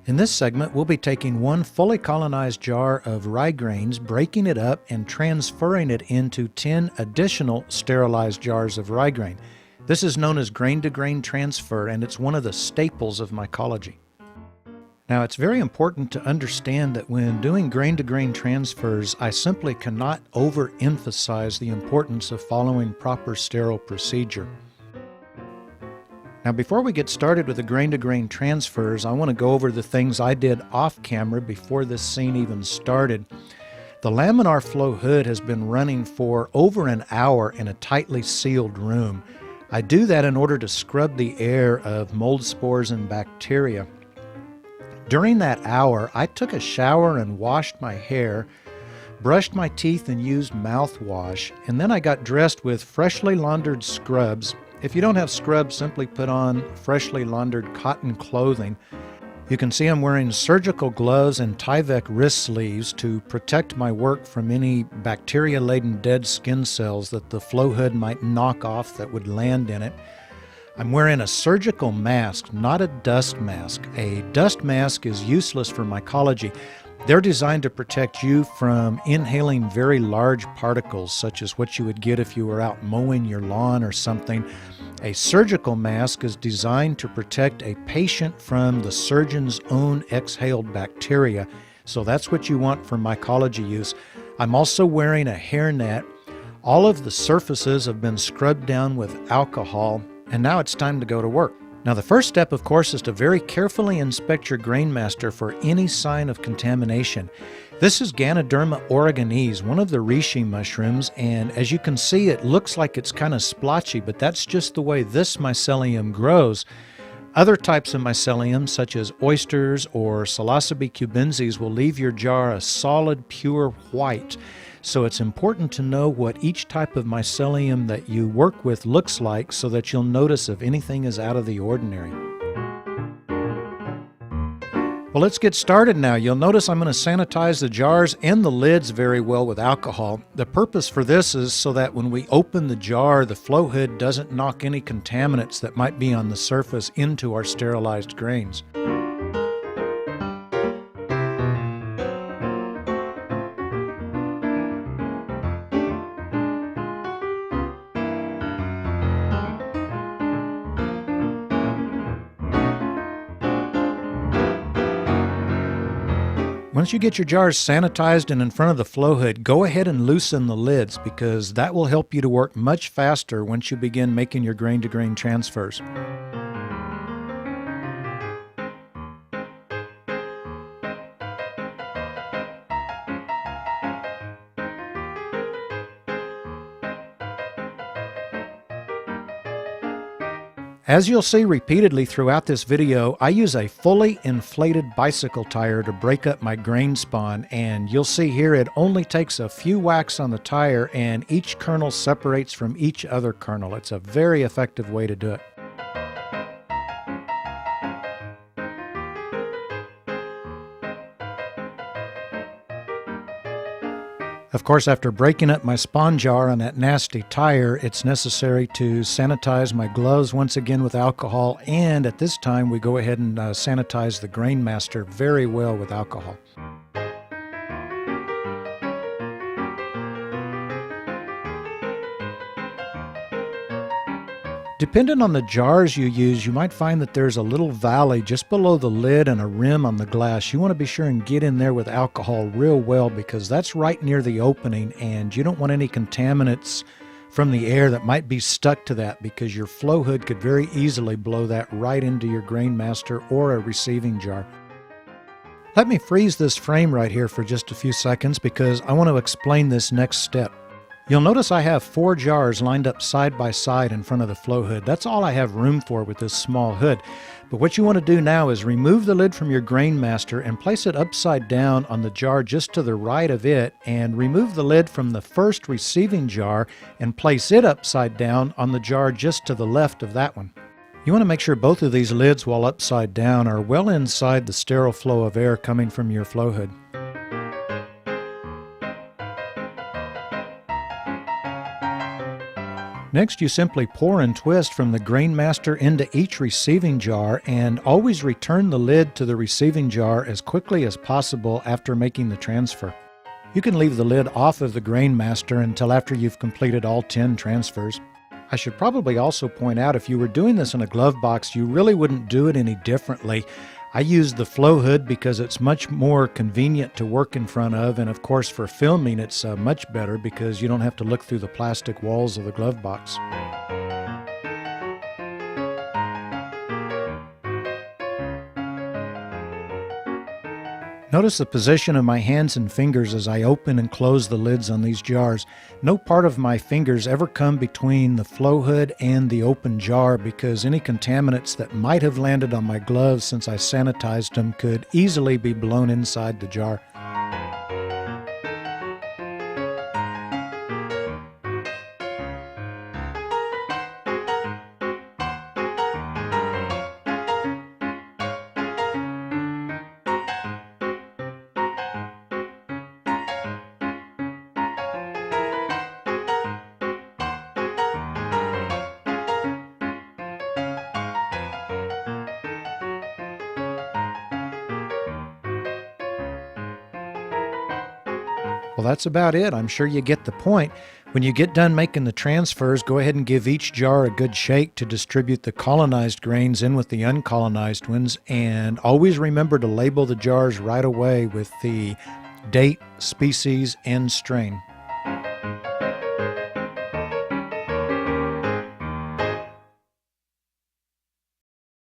In this segment, we'll be taking one fully colonized jar of rye grains, breaking it up, and transferring it into 10 additional sterilized jars of rye grain. This is known as grain-to-grain transfer, and it's one of the staples of mycology. Now, it's very important to understand that when doing grain-to-grain transfers, I simply cannot overemphasize the importance of following proper sterile procedure. Now, before we get started with the grain-to-grain transfers, I want to go over the things I did off camera before this scene even started. The laminar flow hood has been running for over an hour in a tightly sealed room. I do that in order to scrub the air of mold spores and bacteria. During that hour, I took a shower and washed my hair, brushed my teeth and used mouthwash, and then I got dressed with freshly laundered scrubs. If you don't have scrubs, simply put on freshly laundered cotton clothing. You can see I'm wearing surgical gloves and Tyvek wrist sleeves to protect my work from any bacteria-laden dead skin cells that the flow hood might knock off that would land in it. I'm wearing a surgical mask, not a dust mask. A dust mask is useless for mycology. They're designed to protect you from inhaling very large particles, such as what you would get if you were out mowing your lawn or something. A surgical mask is designed to protect a patient from the surgeon's own exhaled bacteria, so that's what you want for mycology use. I'm also wearing a hairnet. All of the surfaces have been scrubbed down with alcohol, and now it's time to go to work. Now, the first step, of course, is to very carefully inspect your grain master for any sign of contamination. This is Ganoderma oregonese, one of the reishi mushrooms, and as you can see, it looks like it's kind of splotchy, but that's just the way this mycelium grows. Other types of mycelium, such as oysters or Psilocybe cubensis, will leave your jar a solid, pure white. So it's important to know what each type of mycelium that you work with looks like so that you'll notice if anything is out of the ordinary. Well, let's get started now. You'll notice I'm going to sanitize the jars and the lids very well with alcohol. The purpose for this is so that when we open the jar, the flow hood doesn't knock any contaminants that might be on the surface into our sterilized grains. Once you get your jars sanitized and in front of the flow hood, go ahead and loosen the lids because that will help you to work much faster once you begin making your grain-to-grain transfers. As you'll see repeatedly throughout this video, I use a fully inflated bicycle tire to break up my grain spawn, and you'll see here it only takes a few whacks on the tire and each kernel separates from each other kernel. It's a very effective way to do it. Of course, after breaking up my spawn jar on that nasty tire, it's necessary to sanitize my gloves once again with alcohol, and at this time we go ahead and sanitize the grain master very well with alcohol. Depending on the jars you use, you might find that there's a little valley just below the lid and a rim on the glass. You want to be sure and get in there with alcohol real well because that's right near the opening and you don't want any contaminants from the air that might be stuck to that because your flow hood could very easily blow that right into your grain master or a receiving jar. Let me freeze this frame right here for just a few seconds because I want to explain this next step. You'll notice I have 4 jars lined up side by side in front of the flow hood. That's all I have room for with this small hood. But what you want to do now is remove the lid from your grain master and place it upside down on the jar just to the right of it, and remove the lid from the first receiving jar and place it upside down on the jar just to the left of that one. You want to make sure both of these lids, while upside down, are well inside the sterile flow of air coming from your flow hood. Next, you simply pour and twist from the grain master into each receiving jar, and always return the lid to the receiving jar as quickly as possible after making the transfer. You can leave the lid off of the grain master until after you've completed all 10 transfers. I should probably also point out, if you were doing this in a glove box, you really wouldn't do it any differently. I use the flow hood because it's much more convenient to work in front of, and of course for filming it's much better because you don't have to look through the plastic walls of the glove box. Notice the position of my hands and fingers as I open and close the lids on these jars. No part of my fingers ever come between the flow hood and the open jar, because any contaminants that might have landed on my gloves since I sanitized them could easily be blown inside the jar. Well, that's about it. I'm sure you get the point. When you get done making the transfers, go ahead and give each jar a good shake to distribute the colonized grains in with the uncolonized ones, and always remember to label the jars right away with the date, species, and strain.